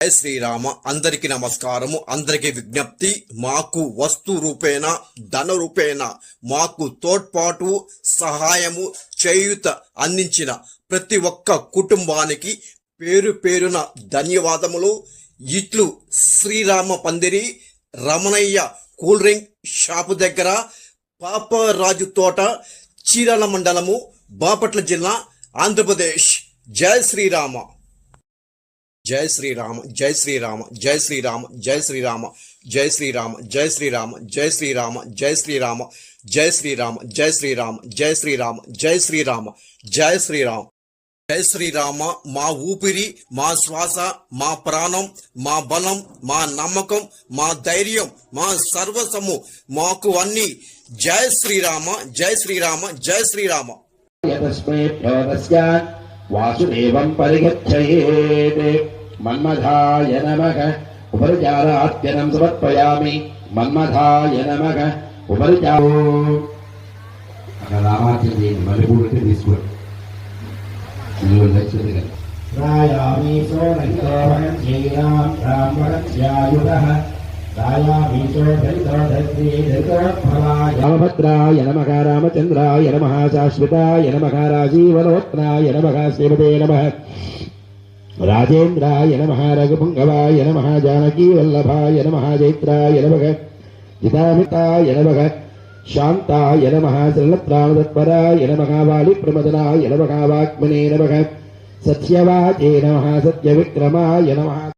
శ్రీరామ. అందరికి నమస్కారము. అందరికి విజ్ఞప్తి, మాకు వస్తు రూపేణ ధన రూపేణ మాకు తోడ్పాటు సహాయము చేయూత అందించిన ప్రతి ఒక్క కుటుంబానికి పేరు పేరున ధన్యవాదములు. ఇట్లు శ్రీరామ పందిరి రమణయ్య కూల్ డ్రింక్ షాపు దగ్గర, పాపరాజు తోట, చీరాల మండలము, బాపట్ల జిల్లా, ఆంధ్రప్రదేశ్. జై శ్రీరామ. జై శ్రీరామ. జై శ్రీరామ. జై శ్రీరామ. జై శ్రీరామ. జై శ్రీరామ. జై శ్రీరామ. జై శ్రీరామ. జై శ్రీరామ. జై శ్రీరామ. జై శ్రీరామ. జై శ్రీరామ. జై శ్రీరామ. జై శ్రీరామ. జై శ్రీరామ. మా ఊపిరి, మా శ్వాస, మా ప్రాణం, మా బలం, మా నమ్మకం, మా ధైర్యం, మా సర్వస్వము, మాకు అన్ని. జై శ్రీరామ. జై శ్రీరామ. జై శ్రీరామ. వాసుదేవం పరిగచ్చయేత్. మన్మథాయ నమః. ఉపరిచారాత్యనం సమర్పయామి. మన్మథాయ నమః. ఉపరిచారో రామాచంద్ర మల్లెపూడితే తీసుకోండి. రాయామి సోమహితోహం శ్రీరామ్ రామవరస్యాయుధః. రామభద్రాయ నమః. రామచంద్రాయ నమః. శాశ్వతాయ నమః. రాజీవనోత్నాయ నమః. శ్రీమతే నమః. రాజేంద్రాయ నమః. రఘుపుంగవాయ నమః. జానకీవల్లభాయ నమః. జైత్రాయ నమః. జితామితాయ నమః. శాంతాయ నమః. శ్రీలత్రాణతత్పరాయ నమః. వాలిప్రమదనాయ నమః. వాగ్మనే నమః. సత్యవాచే నమః. సత్యవిక్రమాయ నమః.